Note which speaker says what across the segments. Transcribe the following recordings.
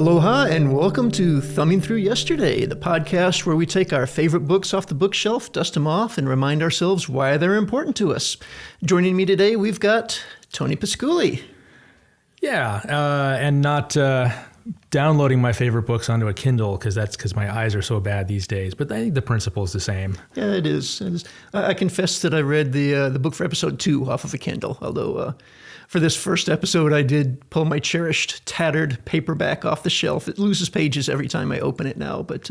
Speaker 1: Aloha and welcome to Thumbing Through Yesterday, the podcast where we take our favorite books off the bookshelf, dust them off, and remind ourselves why they're important to us. Joining me today, we've got Tony Pasculi.
Speaker 2: Yeah, and not downloading my favorite books onto a Kindle because my eyes are so bad these days. But I think the principle is the same.
Speaker 1: Yeah, it is. I confess that I read the book for episode 2 off of a Kindle, although for this first episode, I did pull my cherished, tattered paperback off the shelf. It loses pages every time I open it now, but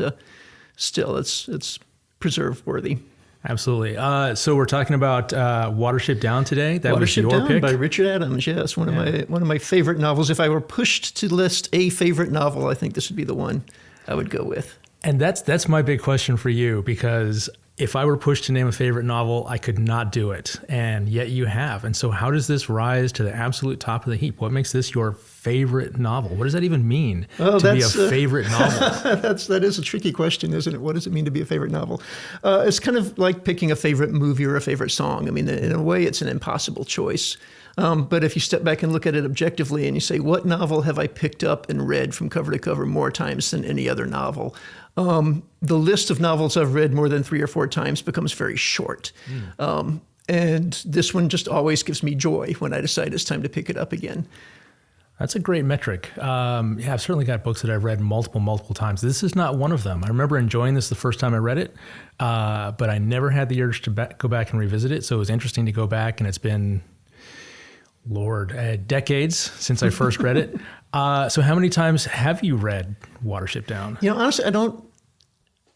Speaker 1: still, it's preserve-worthy.
Speaker 2: Absolutely. So we're talking about Watership Down today. That was your
Speaker 1: Down
Speaker 2: pick
Speaker 1: by Richard Adams. Yes, one of my favorite novels. If I were pushed to list a favorite novel, I think this would be the one I would go with.
Speaker 2: And that's my big question for you, because if I were pushed to name a favorite novel, I could not do it. And yet you have. And so how does this rise to the absolute top of the heap? What makes this your favorite novel? What does that even mean to be a favorite novel?
Speaker 1: That is a tricky question, isn't it? What does it mean to be a favorite novel? It's kind of like picking a favorite movie or a favorite song. I mean, in a way, it's an impossible choice. But if you step back and look at it objectively and you say, what novel have I picked up and read from cover to cover more times than any other novel? The list of novels I've read more than 3 or 4 times becomes very short. And this one just always gives me joy when I decide it's time to pick it up again.
Speaker 2: That's a great metric. I've certainly got books that I've read multiple times. This is not one of them. I remember enjoying this the first time I read it, but I never had the urge to go back and revisit it. So it was interesting to go back, and it's been, decades since I first read it. So how many times have you read Watership Down?
Speaker 1: You know, honestly, I don't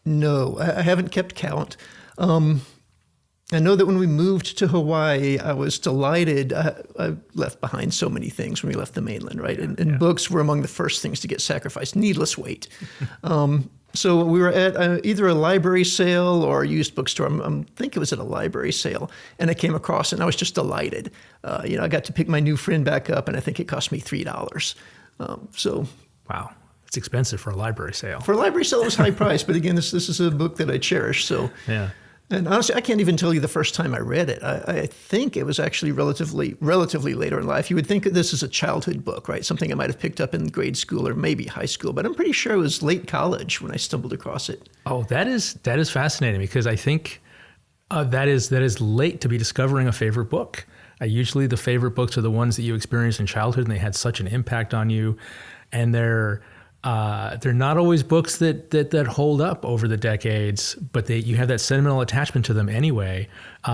Speaker 1: know. I haven't kept count. I know that when we moved to Hawaii, I was delighted. I left behind so many things when we left the mainland, right? And books were among the first things to get sacrificed. Needless weight. So we were at either a library sale or a used bookstore. I think it was at a library sale. And I came across it, and I was just delighted. I got to pick my new friend back up, and I think it cost me $3.
Speaker 2: Wow. It's expensive for a library sale.
Speaker 1: For a library sale, it was high price. But again, this is a book that I cherish. So
Speaker 2: yeah.
Speaker 1: And honestly, I can't even tell you the first time I read it. I think it was actually relatively later in life. You would think of this as a childhood book, right? Something I might have picked up in grade school or maybe high school, but I'm pretty sure it was late college when I stumbled across it.
Speaker 2: Oh, that is fascinating, because I think that is late to be discovering a favorite book. Usually the favorite books are the ones that you experienced in childhood and they had such an impact on you, and they're not always books that hold up over the decades, but you have that sentimental attachment to them anyway,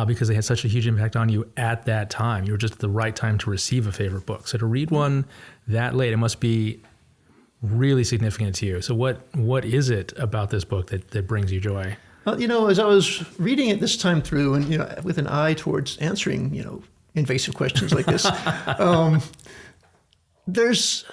Speaker 2: because they had such a huge impact on you at that time. You were just at the right time to receive a favorite book. So to read one that late, it must be really significant to you. So what is it about this book that brings you joy?
Speaker 1: Well, as I was reading it this time through, and with an eye towards answering, invasive questions like this, there's.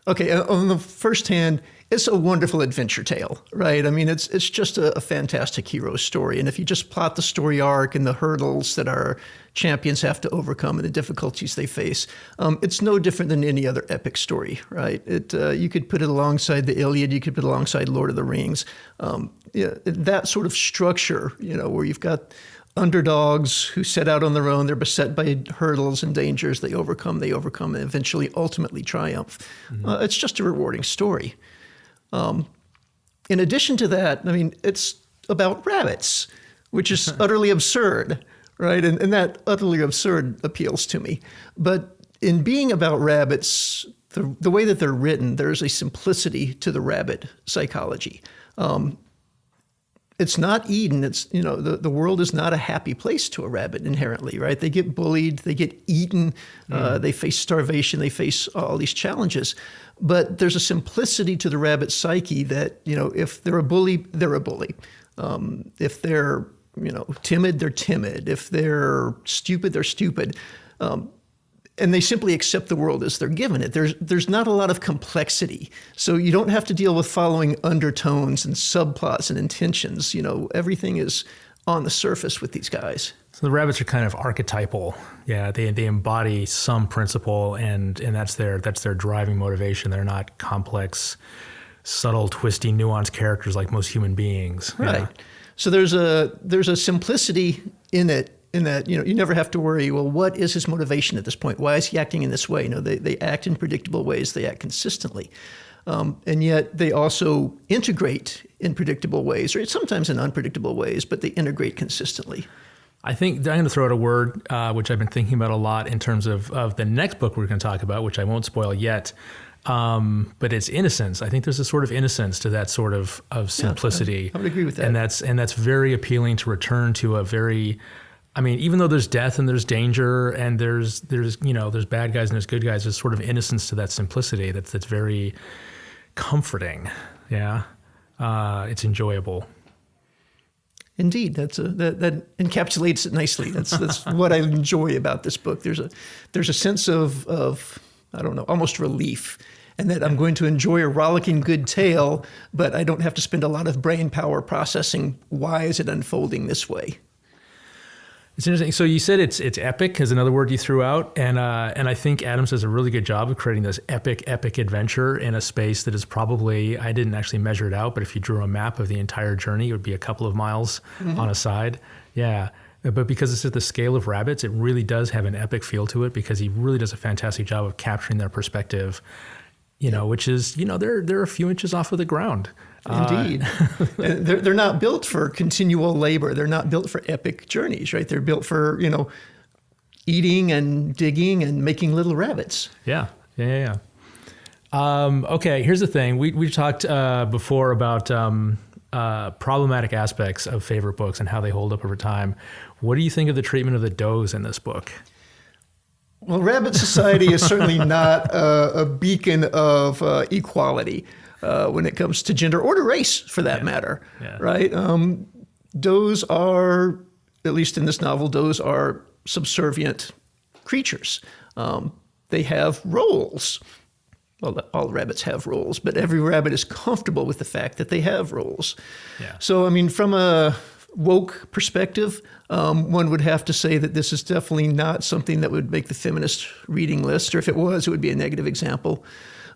Speaker 1: Okay, on the first hand, it's a wonderful adventure tale, right? I mean, it's just a fantastic hero story. And if you just plot the story arc and the hurdles that our champions have to overcome and the difficulties they face, it's no different than any other epic story, right? You could put it alongside the Iliad, you could put it alongside Lord of the Rings. That sort of structure, where you've got underdogs who set out on their own, they're beset by hurdles and dangers, they overcome, and eventually ultimately triumph. Mm-hmm. It's just a rewarding story. In addition to that, I mean, it's about rabbits, which is utterly absurd, right? And that utterly absurd appeals to me. But in being about rabbits, the way that they're written, there's a simplicity to the rabbit psychology. It's not Eden. It's, the world is not a happy place to a rabbit inherently, right? They get bullied, they get eaten, they face starvation, they face all these challenges. But there's a simplicity to the rabbit psyche that, if they're a bully, they're a bully. If they're, timid, they're timid. If they're stupid, they're stupid. And they simply accept the world as they're given it. There's not a lot of complexity. So you don't have to deal with following undertones and subplots and intentions. Everything is on the surface with these guys.
Speaker 2: So the rabbits are kind of archetypal. Yeah, they embody some principle, and that's their driving motivation. They're not complex, subtle, twisty, nuanced characters like most human beings.
Speaker 1: Right. So there's a simplicity in it in that, you never have to worry, well, what is his motivation at this point? Why is he acting in this way? They act in predictable ways. They act consistently. And yet they also integrate in predictable ways, or sometimes in unpredictable ways, but they integrate consistently.
Speaker 2: I think I'm going to throw out a word, which I've been thinking about a lot in terms of the next book we're going to talk about, which I won't spoil yet. But it's innocence. I think there's a sort of innocence to that sort of simplicity.
Speaker 1: I would agree with that.
Speaker 2: And that's very appealing to return to a very, I mean, even though there's death and there's danger and there's bad guys and there's good guys, there's sort of innocence to that simplicity that's very comforting. Yeah. It's enjoyable.
Speaker 1: Indeed, that encapsulates it nicely. That's what I enjoy about this book. There's a sense of I don't know, almost relief, and that I'm going to enjoy a rollicking good tale, but I don't have to spend a lot of brain power processing why is it unfolding this way.
Speaker 2: It's interesting. So you said it's epic is another word you threw out, and I think Adams does a really good job of creating this epic adventure in a space that is probably, I didn't actually measure it out, but if you drew a map of the entire journey, it would be a couple of miles on a side. Yeah. But because it's at the scale of rabbits, it really does have an epic feel to it because he really does a fantastic job of capturing their perspective, which is, they're a few inches off of the ground.
Speaker 1: Indeed. They're not built for continual labor. They're not built for epic journeys, right? They're built for, eating and digging and making little rabbits.
Speaker 2: Yeah. Okay, here's the thing. We talked before about problematic aspects of favorite books and how they hold up over time. What do you think of the treatment of the does in this book?
Speaker 1: Well, Rabbit Society is certainly not a beacon of equality when it comes to gender or to race, for that matter, right? Does are, at least in this novel, does are subservient creatures. They have roles. Well, all rabbits have roles, but every rabbit is comfortable with the fact that they have roles. Yeah. So, I mean, from a woke perspective, one would have to say that this is definitely not something that would make the feminist reading list, or if it was, it would be a negative example.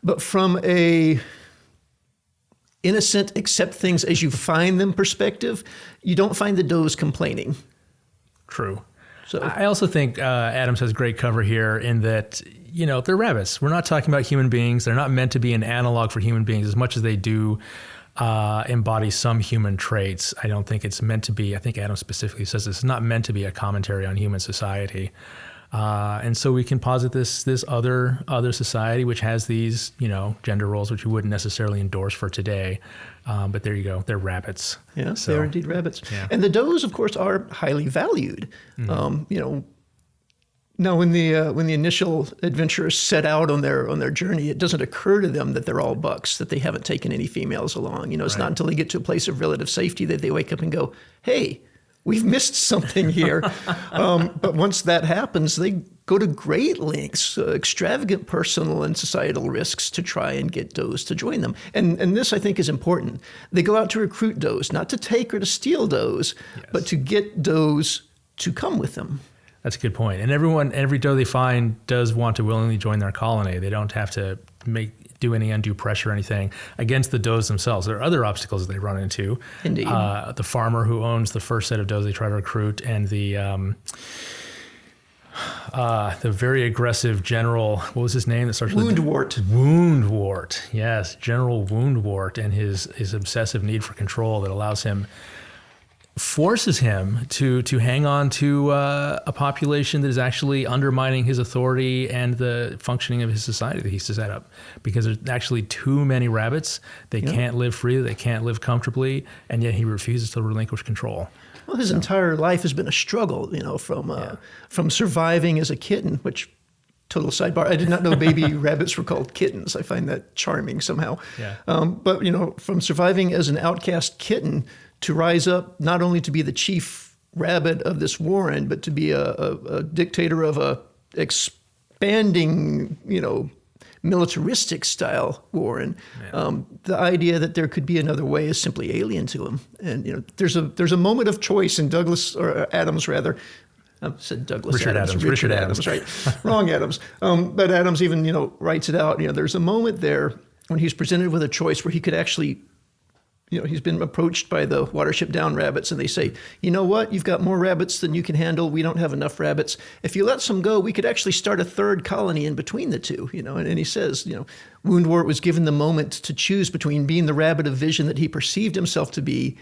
Speaker 1: But from a innocent, accept things as you find them perspective, you don't find the does complaining.
Speaker 2: True.
Speaker 1: So
Speaker 2: I also think Adams has great cover here in that, they're rabbits. We're not talking about human beings. They're not meant to be an analog for human beings as much as they do embody some human traits. I don't think it's meant to be, I think Adams specifically says this, it's not meant to be a commentary on human society. And so we can posit this other society which has these, gender roles which we wouldn't necessarily endorse for today. But there you go. They're rabbits.
Speaker 1: Yeah, so, they're indeed rabbits. Yeah. And the does, of course, are highly valued. Mm-hmm. Now, when the initial adventurers set out on their journey, it doesn't occur to them that they're all bucks, that they haven't taken any females along. It's not until they get to a place of relative safety that they wake up and go, hey, we've missed something here. But once that happens, they go to great lengths, extravagant personal and societal risks to try and get does to join them. And this, I think, is important. They go out to recruit does, not to take or to steal does, but to get does to come with them.
Speaker 2: That's a good point. And every doe they find does want to willingly join their colony. They don't have to do any undue pressure or anything against the does themselves. There are other obstacles they run into.
Speaker 1: Indeed.
Speaker 2: The farmer who owns the first set of does they try to recruit, and the very aggressive general, what was his name that starts with
Speaker 1: Woundwort.
Speaker 2: Woundwort, yes, General Woundwort, and his obsessive need for control that forces him to hang on to a population that is actually undermining his authority and the functioning of his society that he's set up. Because there's actually too many rabbits. They can't live freely, they can't live comfortably, and yet he refuses to relinquish control.
Speaker 1: Well, his entire life has been a struggle, from surviving as a kitten, which, total sidebar, I did not know baby rabbits were called kittens. I find that charming somehow. Yeah. But, from surviving as an outcast kitten to rise up not only to be the chief rabbit of this warren, but to be a dictator of a expanding, militaristic style warren. Yeah. The idea that there could be another way is simply alien to him. And there's a moment of choice in Adams. I said Douglas Adams. Richard Adams, right? Wrong Adams. But Adams even writes it out. There's a moment there when he's presented with a choice where he could actually he's been approached by the Watership Down rabbits, and they say, you know what, you've got more rabbits than you can handle. We don't have enough rabbits. If you let some go, we could actually start a third colony in between the two. And he says, Woundwort was given the moment to choose between being the rabbit of vision that he perceived himself to be,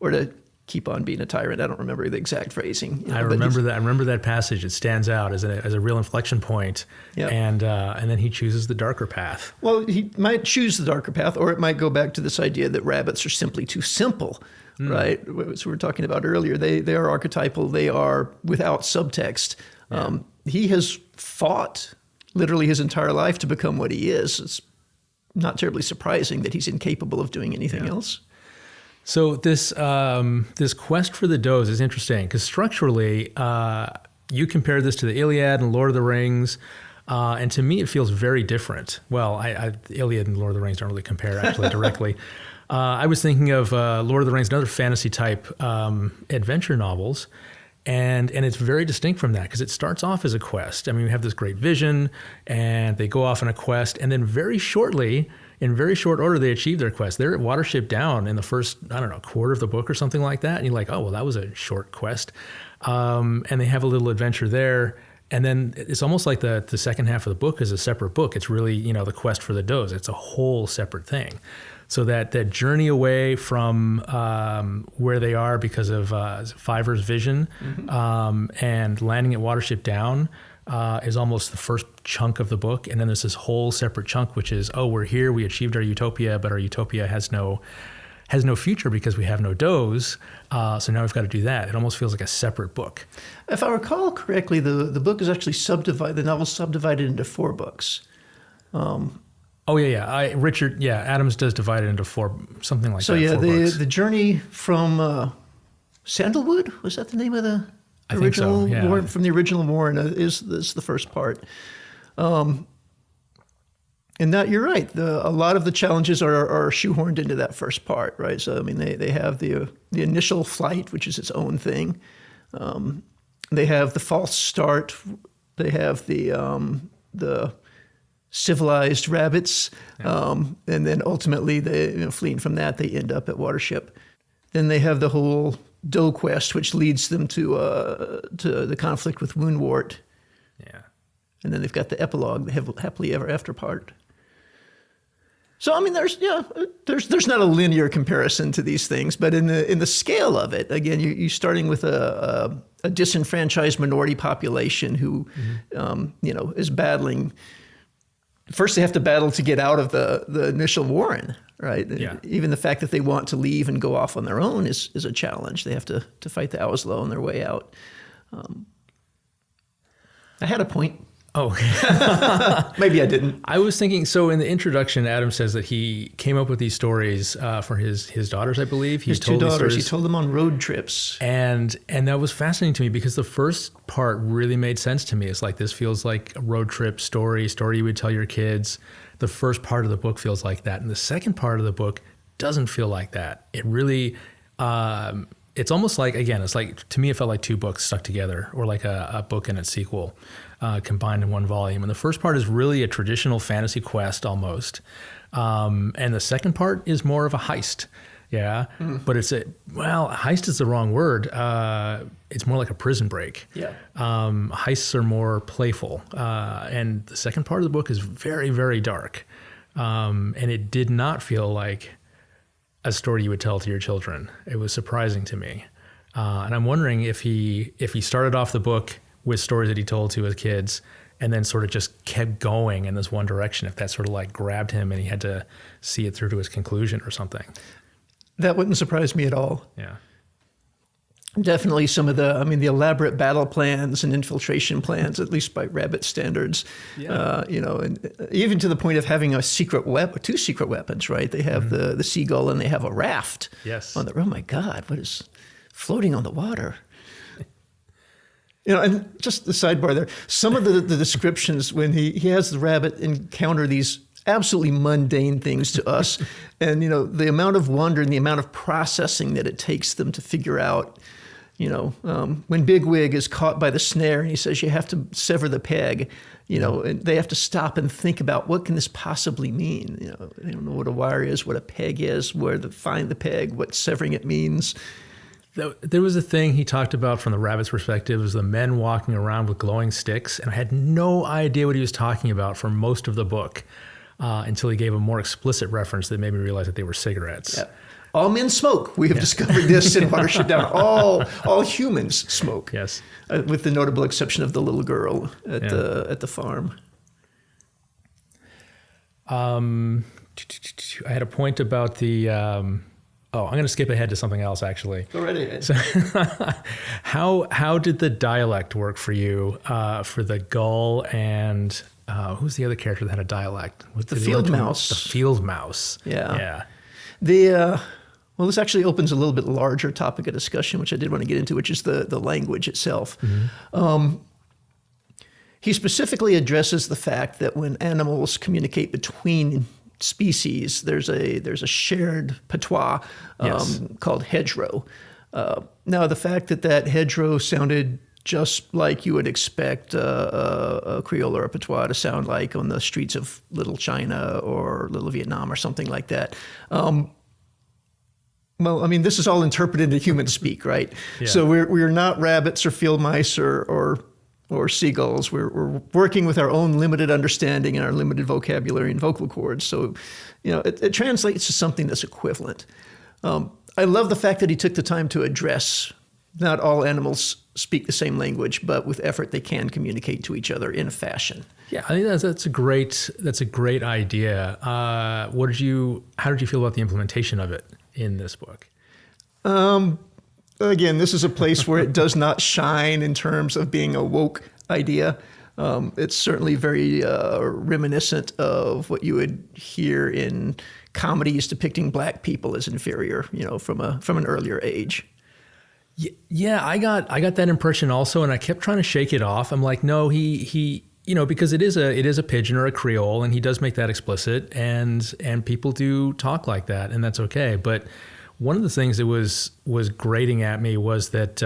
Speaker 1: or to keep on being a tyrant. I don't remember the exact phrasing.
Speaker 2: I remember that. I remember that passage. It stands out as a real inflection point. Yep. And then he chooses the darker path.
Speaker 1: Well, he might choose the darker path, or it might go back to this idea that rabbits are simply too simple, right? As we were talking about earlier, they are archetypal. They are without subtext. Yeah. He has fought literally his entire life to become what he is. It's not terribly surprising that he's incapable of doing anything else.
Speaker 2: So this quest for the does is interesting because structurally, you compare this to the Iliad and Lord of the Rings, and to me it feels very different. Well, the Iliad and Lord of the Rings don't really compare actually directly. I was thinking of Lord of the Rings and other fantasy type adventure novels, and it's very distinct from that because it starts off as a quest. I mean, we have this great vision, and they go off on a quest, and then very shortly, in very short order, they achieve their quest. They're at Watership Down in the first, quarter of the book or something like that. And you're like, oh, well, that was a short quest. And they have a little adventure there. And then it's almost like the second half of the book is a separate book. It's really, the quest for the does. It's a whole separate thing. So that journey away from where they are because of Fiverr's vision and landing at Watership Down is almost the first chunk of the book. And then there's this whole separate chunk, which is, oh, we're here, we achieved our utopia, but our utopia has no future because we have no does. So now we've got to do that. It almost feels like a separate book.
Speaker 1: If I recall correctly, the book is actually the novel's subdivided into 4 books.
Speaker 2: Adams does divide it into 4, something like that.
Speaker 1: So yeah, the journey from Sandalwood, was that the name of the original Warren, from the original Warren is the first part. And that you're right. A lot of the challenges are shoehorned into that first part, right? So I mean, they have the initial flight, which is its own thing. They have the false start. They have the civilized rabbits, and then ultimately, fleeing from that, they end up at Watership. Then they have the whole doe quest, which leads them to the conflict with Woundwort.
Speaker 2: Yeah.
Speaker 1: And then they've got the epilogue, the happily ever after part. So I mean, there's not a linear comparison to these things, but in the scale of it, again, you're starting with a disenfranchised minority population who, is battling. First, they have to battle to get out of the initial warren, right? Yeah. Even the fact that they want to leave and go off on their own is a challenge. They have to fight the Owslow on their way out. I had a point.
Speaker 2: Oh,
Speaker 1: maybe I didn't.
Speaker 2: I was thinking, so in the introduction, Adam says that he came up with these stories for his daughters, I believe.
Speaker 1: His 2 daughters. He told them on road trips.
Speaker 2: And that was fascinating to me because the first part really made sense to me. It's like, this feels like a road trip story you would tell your kids. The first part of the book feels like that. And the second part of the book doesn't feel like that. It really, it's almost like, again, it's like, to me, it felt like 2 books stuck together, or like a book and its sequel. Combined in one volume. And the first part is really a traditional fantasy quest almost. And the second part is more of a heist. Yeah. But heist is the wrong word. It's more like a prison break.
Speaker 1: Yeah.
Speaker 2: Heists are more playful. And the second part of the book is very, very dark. And it did not feel like a story you would tell to your children. It was surprising to me. And I'm wondering if he started off the book with stories that he told to his kids and then sort of just kept going in this one direction, if that sort of like grabbed him and he had to see it through to his conclusion or something.
Speaker 1: That wouldn't surprise me at all.
Speaker 2: Yeah.
Speaker 1: Definitely some of the elaborate battle plans and infiltration plans, at least by rabbit standards, and even to the point of having 2 secret weapons, right? They have the seagull and they have a raft.
Speaker 2: Yes.
Speaker 1: Oh my God, what is floating on the water? And just the sidebar there, some of the descriptions when he has the rabbit encounter these absolutely mundane things to us, and the amount of wonder and the amount of processing that it takes them to figure out, When Bigwig is caught by the snare and he says you have to sever the peg, and they have to stop and think about what can this possibly mean. They don't know what a wire is, what a peg is, where to find the peg, what severing it means.
Speaker 2: There was a thing he talked about from the rabbit's perspective, was the men walking around with glowing sticks, and I had no idea what he was talking about for most of the book until he gave a more explicit reference that made me realize that they were cigarettes.
Speaker 1: Yeah. All men smoke. We have discovered this in Watership Down. All humans smoke.
Speaker 2: Yes,
Speaker 1: with the notable exception of the little girl at the farm.
Speaker 2: I had a point about the. I'm going to skip ahead to something else, actually.
Speaker 1: Go right ahead.
Speaker 2: So, how did the dialect work for you for the gull and who's the other character that had a dialect?
Speaker 1: The field mouse.
Speaker 2: The field mouse.
Speaker 1: Yeah. Well, this actually opens a little bit larger topic of discussion, which I did want to get into, which is the language itself. Mm-hmm. He specifically addresses the fact that when animals communicate between species, there's a shared patois called hedgerow. Now, the fact that hedgerow sounded just like you would expect a Creole or a patois to sound like on the streets of Little China or Little Vietnam or something like that. This is all interpreted into human speak, right? Yeah. So we're not rabbits or field mice or seagulls. We're working with our own limited understanding and our limited vocabulary and vocal cords. So, it translates to something that's equivalent. I love the fact that he took the time to address not all animals speak the same language, but with effort they can communicate to each other in a fashion. Yeah,
Speaker 2: I think that's a great idea. How did you feel about the implementation of it in this book?
Speaker 1: Again, this is a place where it does not shine in terms of being a woke idea. It's certainly very reminiscent of what you would hear in comedies depicting black people as inferior, from an earlier age.
Speaker 2: Yeah, I got that impression also, and I kept trying to shake it off. I'm like, no, he because it is a pidgin or a Creole, and he does make that explicit, and people do talk like that, and that's okay. But one of the things that was grating at me was that,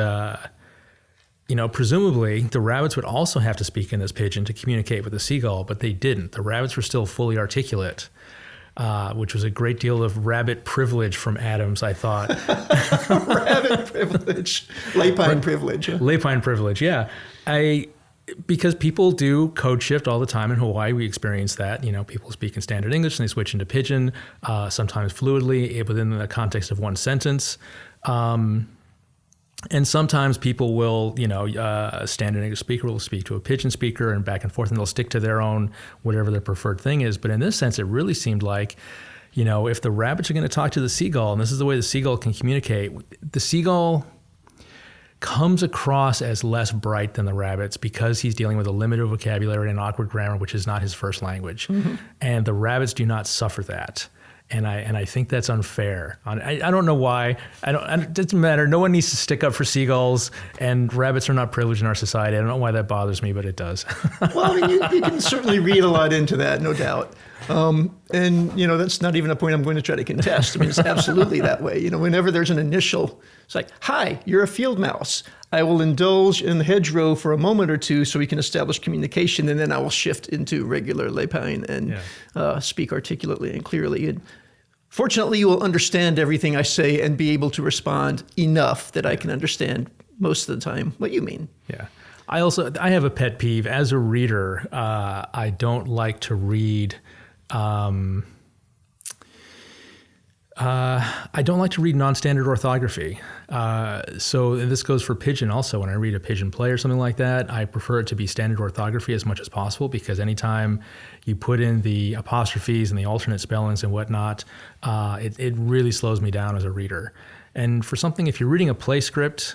Speaker 2: presumably the rabbits would also have to speak in this pidgin to communicate with the seagull, but they didn't. The rabbits were still fully articulate, which was a great deal of rabbit privilege from Adams, I thought.
Speaker 1: Rabbit privilege. Lapine privilege.
Speaker 2: Lapine privilege, yeah. Because people do code shift all the time in Hawaii. We experience that. People speak in standard English and they switch into pidgin, sometimes fluidly within the context of one sentence. And sometimes people will, a standard English speaker will speak to a pidgin speaker and back and forth, and they'll stick to their own, whatever their preferred thing is. But in this sense, it really seemed like, if the rabbits are going to talk to the seagull, and this is the way the seagull can communicate, the seagull comes across as less bright than the rabbits because he's dealing with a limited vocabulary and awkward grammar, which is not his first language. Mm-hmm. And the rabbits do not suffer that. And I think that's unfair. I don't know why. It doesn't matter. No one needs to stick up for seagulls, and rabbits are not privileged in our society. I don't know why that bothers me, but it does.
Speaker 1: Well, you can certainly read a lot into that, no doubt. And that's not even a point I'm going to try to contest. It's absolutely that way. Whenever there's an initial, it's like, hi, you're a field mouse. I will indulge in the hedgerow for a moment or two so we can establish communication, and then I will shift into regular lapine and speak articulately and clearly. And fortunately, you will understand everything I say and be able to respond enough that I can understand most of the time what you mean.
Speaker 2: Yeah. I have a pet peeve. As a reader, I don't like to read... I don't like to read non-standard orthography. So this goes for pidgin also. When I read a pidgin play or something like that, I prefer it to be standard orthography as much as possible, because anytime you put in the apostrophes and the alternate spellings and whatnot, it really slows me down as a reader. And for something, if you're reading a play script,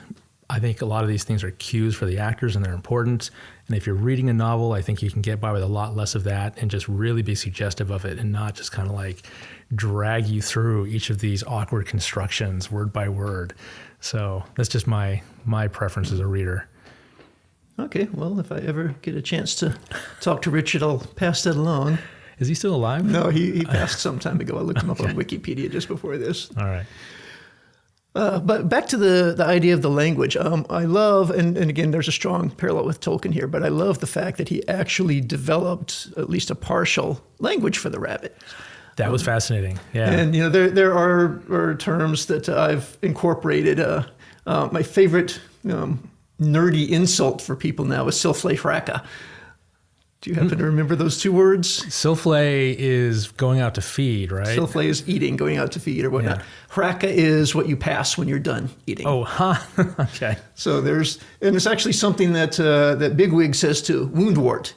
Speaker 2: I think a lot of these things are cues for the actors and they're important. And if you're reading a novel, I think you can get by with a lot less of that and just really be suggestive of it and not just kind of like drag you through each of these awkward constructions word by word. So that's just my preference as a reader.
Speaker 1: Okay, well, if I ever get a chance to talk to Richard, I'll pass that along.
Speaker 2: Is he still alive?
Speaker 1: No, he passed some time ago. I looked him up on Wikipedia just before this.
Speaker 2: All right.
Speaker 1: But back to the idea of the language. I love, and again, there's a strong parallel with Tolkien here, but I love the fact that he actually developed at least a partial language for the rabbit.
Speaker 2: That was fascinating. Yeah.
Speaker 1: And, there are terms that I've incorporated. My favorite nerdy insult for people now is Silfle-Hraka. Do you happen to remember those two words?
Speaker 2: Silfle is going out to feed, right?
Speaker 1: Silfle is eating, going out to feed or whatnot. Yeah. Hraka is what you pass when you're done eating.
Speaker 2: Oh, huh. Okay.
Speaker 1: So it's actually something that Bigwig says to Woundwort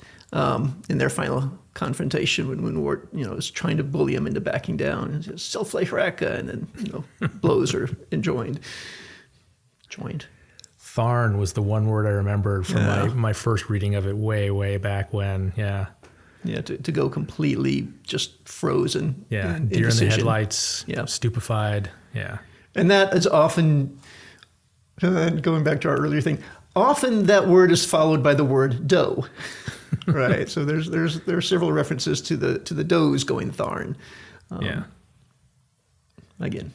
Speaker 1: in their final confrontation when Woundwort, is trying to bully him into backing down. And says, Silfle-Hraka, and then, blows are joined.
Speaker 2: Tharn was the one word I remembered from my first reading of it way back when. Yeah.
Speaker 1: Yeah, to go completely just frozen.
Speaker 2: Yeah, deer in the headlights, stupefied. Yeah. And
Speaker 1: that is often, going back to our earlier thing, often that word is followed by the word doe. Right. So there are several references to the does going Tharn. Again,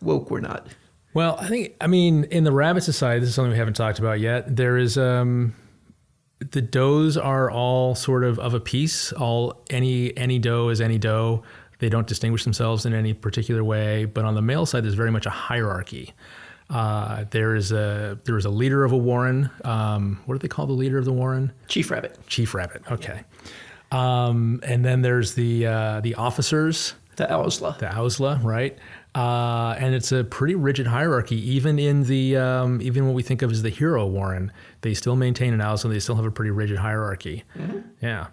Speaker 1: woke or not.
Speaker 2: Well, in the Rabbit Society, this is something we haven't talked about yet. There is the does are all sort of a piece. Any doe is any doe. They don't distinguish themselves in any particular way. But on the male side, there's very much a hierarchy. There is a leader of a warren. What do they call the leader of the warren?
Speaker 1: Chief Rabbit.
Speaker 2: Chief Rabbit. Okay. And then there's the officers.
Speaker 1: The Owsla.
Speaker 2: The Owsla, right? And it's a pretty rigid hierarchy, even in even what we think of as the hero warren. They still maintain an Owsla. They still have a pretty rigid hierarchy. Mm-hmm. Yeah,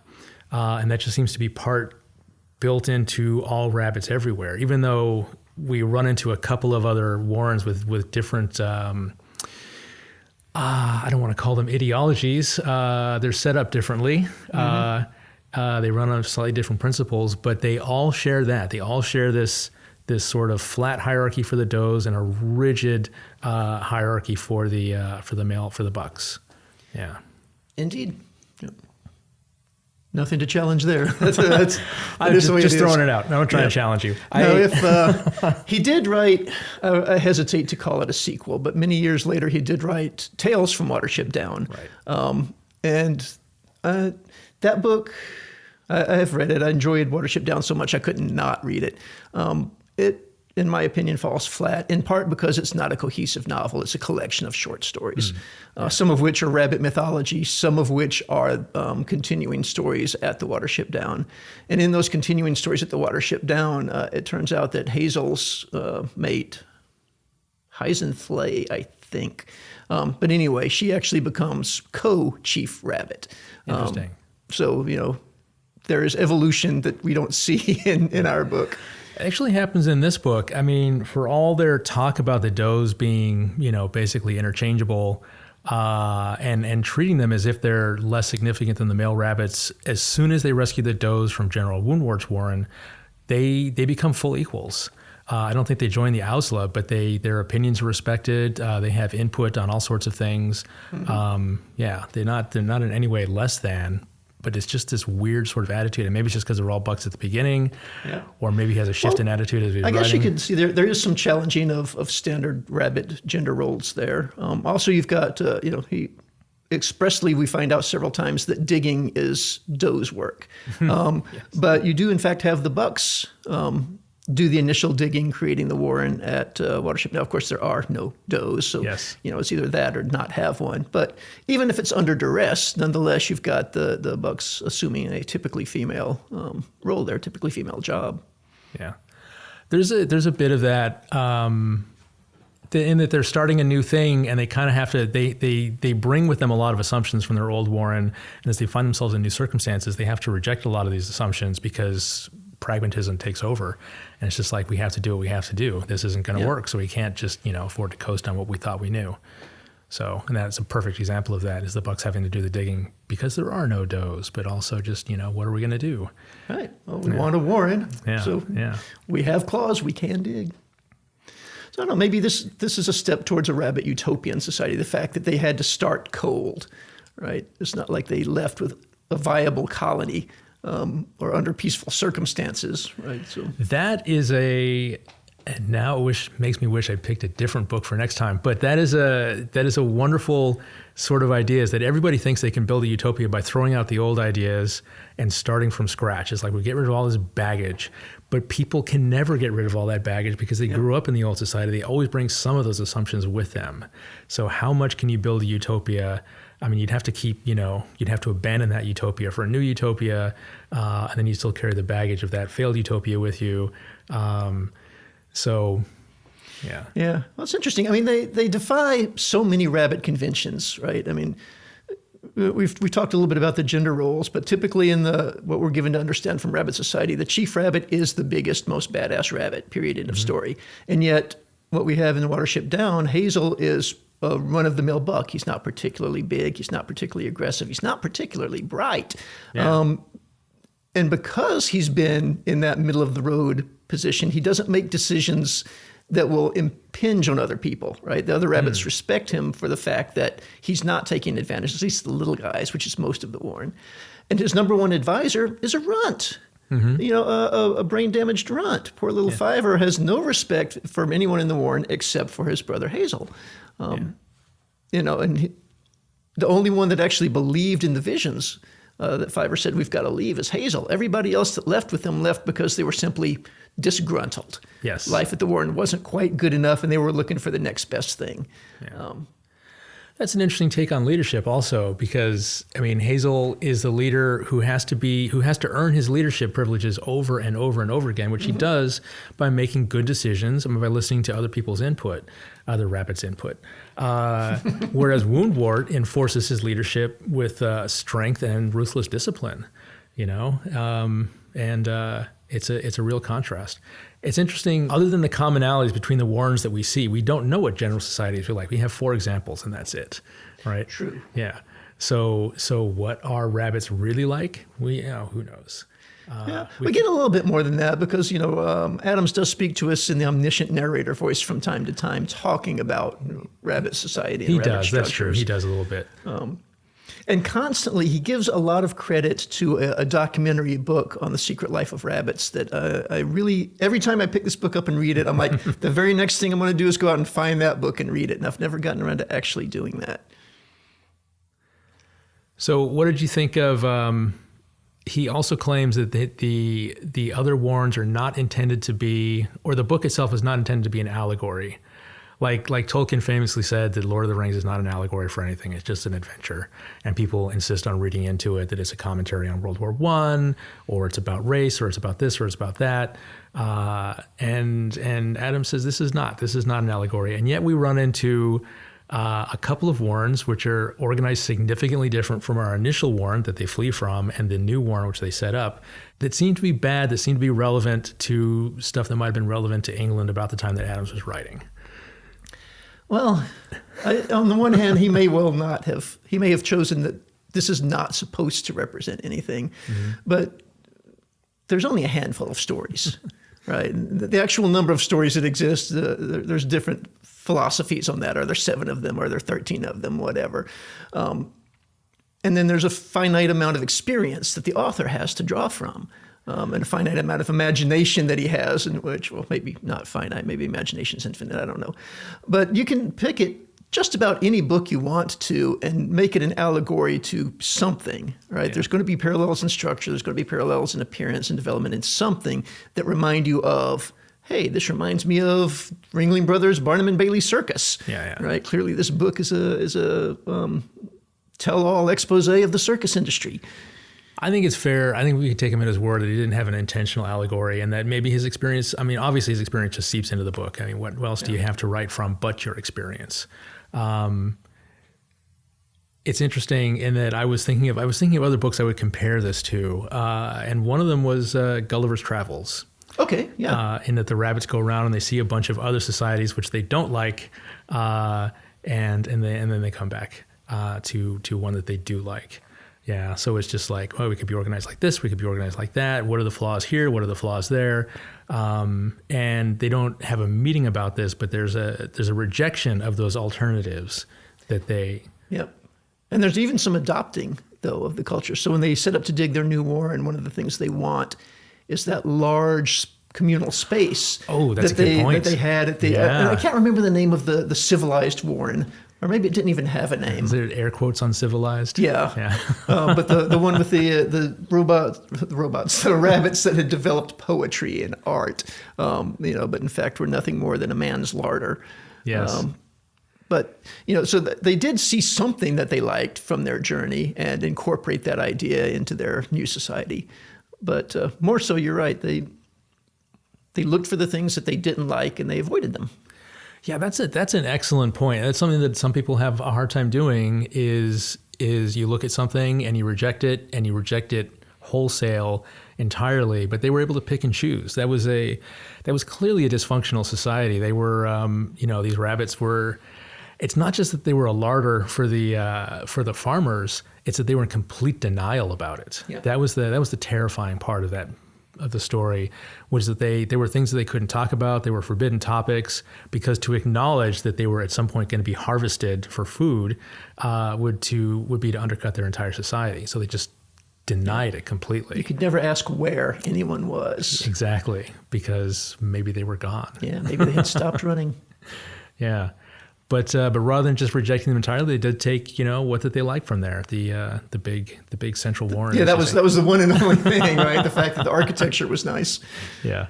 Speaker 2: and that just seems to be built into all rabbits everywhere. Even though we run into a couple of other warrens with different. I don't want to call them ideologies. They're set up differently. Mm-hmm. They run on slightly different principles, but they all share that. They all share this sort of flat hierarchy for the does and a rigid hierarchy for the bucks. Yeah.
Speaker 1: Indeed. Yep. Nothing to challenge there.
Speaker 2: I'm just throwing it out. No, I'm trying to challenge you.
Speaker 1: If he did write, I hesitate to call it a sequel, but many years later he did write Tales from Watership Down.
Speaker 2: Right.
Speaker 1: And that book, I have read it. I enjoyed Watership Down so much I couldn't not read it. It, in my opinion, falls flat, in part because it's not a cohesive novel. It's a collection of short stories, some of which are rabbit mythology, some of which are continuing stories at the Watership Down. And in those continuing stories at the Watership Down, it turns out that Hazel's mate, Heisenflay, I think. But anyway, she actually becomes co-Chief Rabbit.
Speaker 2: Interesting.
Speaker 1: So, there is evolution that we don't see in our book.
Speaker 2: It actually happens in this book. For all their talk about the does being, basically interchangeable and treating them as if they're less significant than the male rabbits, as soon as they rescue the does from General Woundwort's warren, they become full equals. I don't think they join the Owsla, but their opinions are respected. They have input on all sorts of things. Mm-hmm. They're not in any way less than. But it's just this weird sort of attitude, and maybe it's just because they're all bucks at the beginning, or maybe he has a shift in attitude as he's
Speaker 1: I guess
Speaker 2: writing.
Speaker 1: You could see there is some challenging of standard rabbit gender roles there. Also, you've got he expressly we find out several times that digging is doe's work, yes. But you do in fact have the bucks do the initial digging, creating the warren at Watership. Now, of course, there are no does, so
Speaker 2: yes.
Speaker 1: It's either that or not have one. But even if it's under duress, nonetheless, you've got the bucks assuming a typically female role there, typically female job.
Speaker 2: Yeah, there's a bit of that in that they're starting a new thing, and they kind of have to. They bring with them a lot of assumptions from their old warren, and as they find themselves in new circumstances, they have to reject a lot of these assumptions because pragmatism takes over, and it's just like, we have to do what we have to do. This isn't going to work, so we can't just afford to coast on what we thought we knew. So, and that's a perfect example of that, is the bucks having to do the digging because there are no does, but also just what are we going to do?
Speaker 1: Right. Well, we want a warren, so we have claws, we can dig. So I don't know, maybe this is a step towards a rabbit utopian society. The fact that they had to start cold, right? It's not like they left with a viable colony. Or under peaceful circumstances, right? So
Speaker 2: that is And now it makes me wish I picked a different book for next time. But that is a wonderful sort of idea, is that everybody thinks they can build a utopia by throwing out the old ideas and starting from scratch. It's like we get rid of all this baggage. But people can never get rid of all that baggage because they grew up in the old society. They always bring some of those assumptions with them. So how much can you build a utopia? I mean, you'd have to you'd have to abandon that utopia for a new utopia, and then you still carry the baggage of that failed utopia with you. So, yeah.
Speaker 1: Yeah. Well, it's interesting. I mean, they defy so many rabbit conventions, right? I mean, we talked a little bit about the gender roles, but typically in what we're given to understand from rabbit society, the chief rabbit is the biggest, most badass rabbit, period, end of story. And yet what we have in the Watership Down, Hazel is a run-of-the-mill buck. He's not particularly big. He's not particularly aggressive. He's not particularly bright.
Speaker 2: Yeah.
Speaker 1: And because he's been in that middle-of-the-road position, he doesn't make decisions that will impinge on other people, right? The other rabbits respect him for the fact that he's not taking advantage, at least the little guys, which is most of the Warren. And his number one advisor is a runt, a brain-damaged runt. Poor little Fiver has no respect for anyone in the Warren except for his brother Hazel. And the only one that actually believed in the visions that Fiver said, we've got to leave, is Hazel. Everybody else that left with him left because they were simply disgruntled.
Speaker 2: Yes.
Speaker 1: Life at the Warren wasn't quite good enough, and they were looking for the next best thing.
Speaker 2: Yeah. That's an interesting take on leadership also, because, I mean, Hazel is the leader who has to earn his leadership privileges over and over and over again, which he does by making good decisions and by listening to other people's input, other rabbits' input. Whereas Woundwort enforces his leadership with strength and ruthless discipline, and it's a real contrast. It's interesting, other than the commonalities between the Warrens that we see, we don't know what general societies are like. We have 4 examples and that's it, right?
Speaker 1: True.
Speaker 2: Yeah. So what are rabbits really like? Who knows?
Speaker 1: We get a little bit more than that because, Adams does speak to us in the omniscient narrator voice from time to time, talking about rabbit society and rabbit structures.
Speaker 2: That's true. He does a little bit.
Speaker 1: And constantly, he gives a lot of credit to a documentary book on the secret life of rabbits that I really, every time I pick this book up and read it, I'm like, the very next thing I'm going to do is go out and find that book and read it. And I've never gotten around to actually doing that.
Speaker 2: So what did you think of, he also claims that the other Warrens are not intended to be, or the book itself is not intended to be an allegory. Like Tolkien famously said that Lord of the Rings is not an allegory for anything. It's just an adventure. And people insist on reading into it that it's a commentary on World War I, or it's about race, or it's about this, or it's about that. And Adam says this is not an allegory. And yet we run into a couple of Warrens which are organized significantly different from our initial Warren that they flee from, and the new Warren which they set up, that seem to be bad, that seem to be relevant to stuff that might have been relevant to England about the time that Adams was writing.
Speaker 1: Well, on the one hand, he may have chosen that this is not supposed to represent anything, but there's only a handful of stories, right? The actual number of stories that exist, there's different philosophies on that. Are there 7 of them? Are there 13 of them? Whatever. And then there's a finite amount of experience that the author has to draw from. And a finite amount of imagination that he has, in which, well, maybe not finite, maybe imagination's infinite, I don't know. But you can pick it just about any book you want to and make it an allegory to something, right? Yeah. There's going to be parallels in structure, there's going to be parallels in appearance and development in something that remind you of, hey, this reminds me of Ringling Brothers' Barnum and Bailey Circus, right? Clearly this book is a tell-all expose of the circus industry.
Speaker 2: I think it's fair. I think we can take him at his word that he didn't have an intentional allegory, and that maybe his experience, I mean, obviously his experience just seeps into the book. I mean, what else do you have to write from but your experience? It's interesting in that I was thinking of other books I would compare this to, and one of them was Gulliver's Travels.
Speaker 1: Okay, yeah.
Speaker 2: In that the rabbits go around and they see a bunch of other societies which they don't like, and then they come back to one that they do like. Yeah, so it's just like, well, we could be organized like this, we could be organized like that. What are the flaws here? What are the flaws there? And they don't have a meeting about this, but there's a rejection of those alternatives that they.
Speaker 1: Yep. And there's even some adopting, though, of the culture. So when they set up to dig their new warren, one of the things they want is that large communal space.
Speaker 2: Oh, that's a good point.
Speaker 1: That they had at the. And I can't remember the name of the civilized warren, or maybe it didn't even have a name.
Speaker 2: Is there air quotes on civilized?
Speaker 1: Yeah. But the one with the rabbits that had developed poetry and art, but in fact were nothing more than a man's larder.
Speaker 2: Yes.
Speaker 1: But, so they did see something that they liked from their journey and incorporate that idea into their new society. But more so, you're right. They looked for the things that they didn't like and they avoided them.
Speaker 2: Yeah, that's an excellent point. That's something that some people have a hard time doing is you look at something and you reject it wholesale entirely, but they were able to pick and choose. That was clearly a dysfunctional society. They were, these rabbits were, it's not just that they were a larder for the farmers, it's that they were in complete denial about it. Yeah. That was the terrifying part of the story, was that they were things that they couldn't talk about. They were forbidden topics, because to acknowledge that they were at some point going to be harvested for food would be to undercut their entire society. So they just denied it completely.
Speaker 1: You could never ask where anyone was.
Speaker 2: Exactly, because maybe they were gone.
Speaker 1: Yeah, maybe they had stopped running.
Speaker 2: Yeah. But rather than just rejecting them entirely, they did take, what did they like from there? The big central warren.
Speaker 1: Yeah, that was the one and only thing, right? The fact that the architecture was nice.
Speaker 2: Yeah,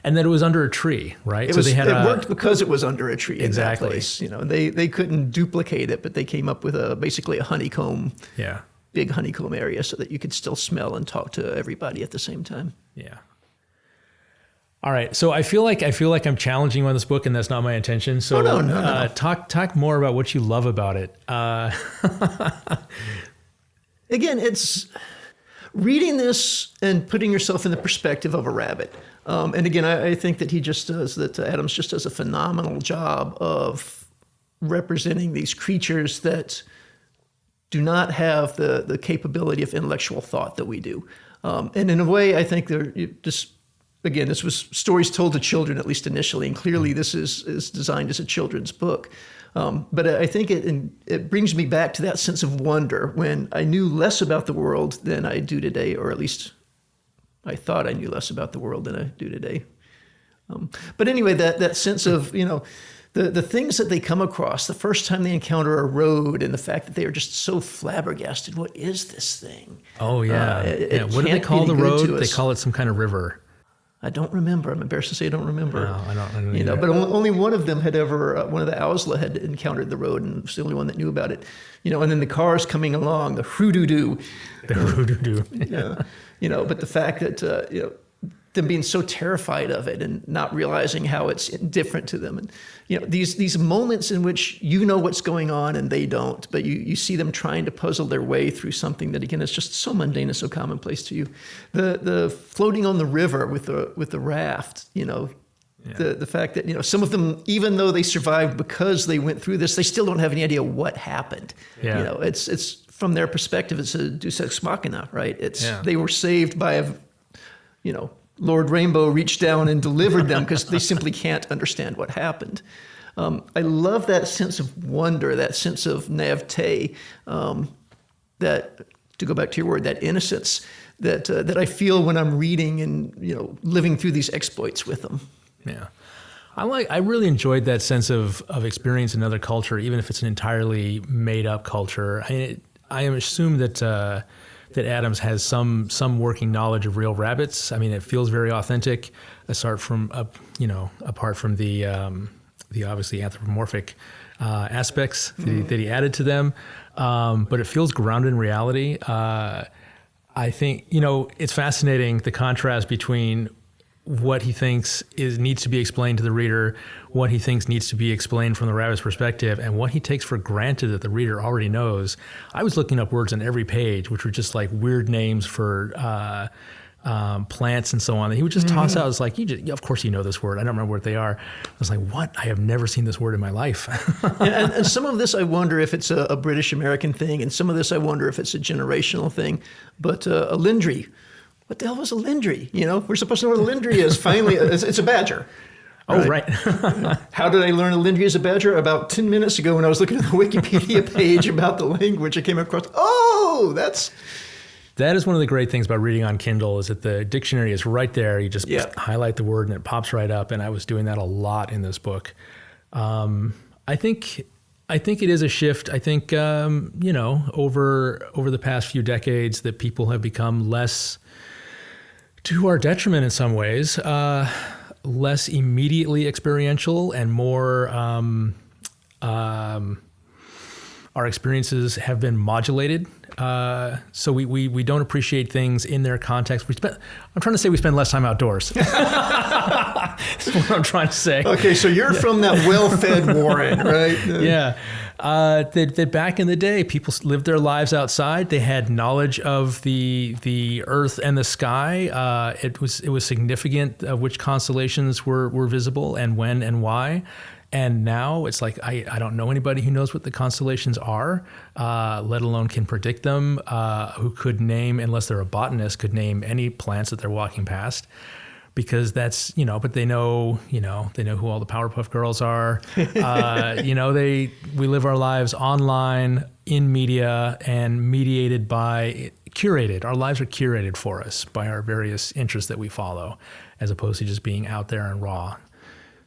Speaker 2: and that it was under a tree, right?
Speaker 1: It worked because it was under a tree. Exactly. In that place. They couldn't duplicate it, but they came up with basically a honeycomb.
Speaker 2: Yeah.
Speaker 1: Big honeycomb area, so that you could still smell and talk to everybody at the same time.
Speaker 2: Yeah. All right, so I feel like I'm challenging you on this book, and that's not my intention. So
Speaker 1: no.
Speaker 2: Talk more about what you love about it.
Speaker 1: Again, it's reading this and putting yourself in the perspective of a rabbit. And again, I think that Adams just does a phenomenal job of representing these creatures that do not have the capability of intellectual thought that we do. And in a way, I think they're just. Again, this was stories told to children, at least initially, and clearly this is designed as a children's book. But I think it brings me back to that sense of wonder when I knew less about the world than I do today, or at least I thought I knew less about the world than I do today. But anyway, that sense of, the things that they come across, the first time they encounter a road, and the fact that they are just so flabbergasted. What is this thing?
Speaker 2: Oh, yeah. What do they call the road? They call it some kind of river.
Speaker 1: I don't remember. I'm embarrassed to say I don't remember.
Speaker 2: No, I don't
Speaker 1: but only one of them had one of the Owsla had encountered the road, and was the only one that knew about it. And then the cars coming along, the hoo-doo-doo.
Speaker 2: The hoo-doo-doo.
Speaker 1: Yeah. But the fact that, them being so terrified of it and not realizing how it's indifferent to them. And, these moments in which what's going on and they don't, but you see them trying to puzzle their way through something that, again, is just so mundane and so commonplace to you. The floating on the river with the raft, the fact that, some of them, even though they survived because they went through this, they still don't have any idea what happened.
Speaker 2: Yeah.
Speaker 1: It's from their perspective, it's a deus ex machina, right? They were saved by Lord Rainbow reached down and delivered them because they simply can't understand what happened. I love that sense of wonder, that sense of naivete, that, to go back to your word, that innocence that I feel when I'm reading and living through these exploits with them.
Speaker 2: Yeah, I really enjoyed that sense of experience in another culture, even if it's an entirely made up culture. I assume that Adams has some working knowledge of real rabbits. I mean, it feels very authentic, apart from the obviously anthropomorphic aspects that he added to them. But it feels grounded in reality. I think it's fascinating, the contrast between what he thinks needs to be explained to the reader, what he thinks needs to be explained from the rabbit's perspective, and what he takes for granted that the reader already knows. I was looking up words on every page, which were just like weird names for plants and so on. And he would just toss out, it's like, of course you know this word. I don't remember what they are. I was like, what? I have never seen this word in my life.
Speaker 1: and some of this I wonder if it's a British-American thing, and some of this I wonder if it's a generational thing. But a lindry, what the hell was a lindry? We're supposed to know what a lindry is. Finally, it's a badger.
Speaker 2: Right? Oh, right.
Speaker 1: How did I learn a lindry is a badger? About 10 minutes ago when I was looking at the Wikipedia page about the language, I came across,
Speaker 2: That is one of the great things about reading on Kindle is that the dictionary is right there. You just
Speaker 1: Yeah.
Speaker 2: highlight the word and it pops right up. And I was doing that a lot in this book. I think it is a shift. I think over the past few decades that people have become less, to our detriment in some ways, less immediately experiential and more. Our experiences have been modulated, so we don't appreciate things in their context. I'm trying to say we spend less time outdoors. That's what I'm trying to say.
Speaker 1: Okay, so you're from that well-fed Warren, right?
Speaker 2: Yeah. That back in the day, people lived their lives outside. They had knowledge of the earth and the sky. It was significant which constellations were visible and when and why. And now it's like, I don't know anybody who knows what the constellations are, let alone can predict them, who could name, unless they're a botanist, could name any plants that they're walking past. Because that's, but they know who all the Powerpuff Girls are. We live our lives online, in media, and mediated by, curated. Our lives are curated for us by our various interests that we follow, as opposed to just being out there and raw.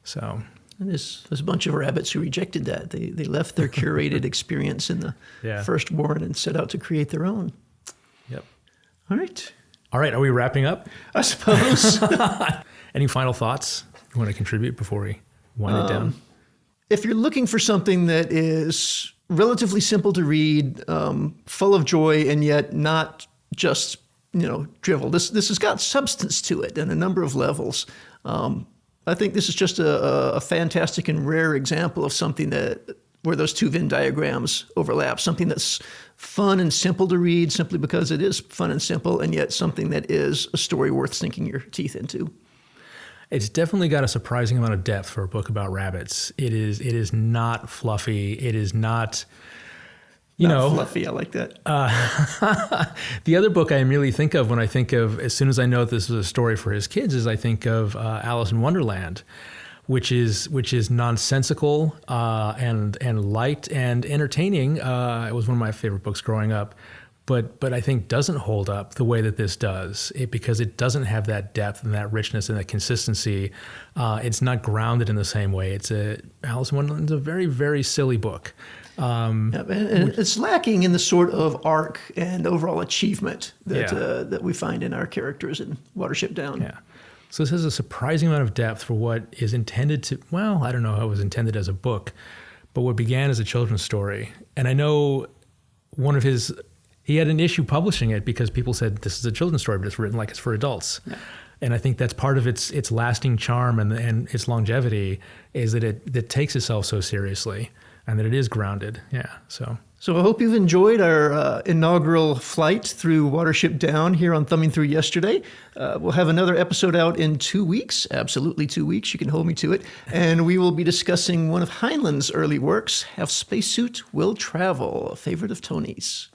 Speaker 2: So...
Speaker 1: And there's a bunch of rabbits who rejected that. They left their curated experience in the first Warren and set out to create their own.
Speaker 2: Yep.
Speaker 1: All right.
Speaker 2: All right. Are we wrapping up?
Speaker 1: I suppose.
Speaker 2: Any final thoughts you want to contribute before we wind it down?
Speaker 1: If you're looking for something that is relatively simple to read, full of joy, and yet not just drivel, this has got substance to it on a number of levels. I think this is just a fantastic and rare example of something where those two Venn diagrams overlap, something that's fun and simple to read simply because it is fun and simple, and yet something that is a story worth sinking your teeth into.
Speaker 2: It's definitely got a surprising amount of depth for a book about rabbits. It is not fluffy. It is not...
Speaker 1: fluffy. I like that.
Speaker 2: The other book I immediately think of when I think of, as soon as I know this is a story for his kids, is I think of Alice in Wonderland, which is nonsensical and light and entertaining. It was one of my favorite books growing up, but I think doesn't hold up the way that this does, because it doesn't have that depth and that richness and that consistency. It's not grounded in the same way. Alice in Wonderland is a very, very silly book.
Speaker 1: And it's lacking in the sort of arc and overall achievement that we find in our characters in Watership Down.
Speaker 2: Yeah. So this has a surprising amount of depth for what is intended to, I don't know how it was intended as a book, but what began as a children's story. And I know he had an issue publishing it because people said this is a children's story, but it's written like it's for adults. Yeah. And I think that's part of its lasting charm and its longevity is that it takes itself so seriously. And that it is grounded, So I hope you've enjoyed our inaugural flight through Watership Down here on Thumbing Through Yesterday. We'll have another episode out in 2 weeks, absolutely 2 weeks. You can hold me to it. And we will be discussing one of Heinlein's early works, Have Spacesuit Will Travel, a favorite of Tony's.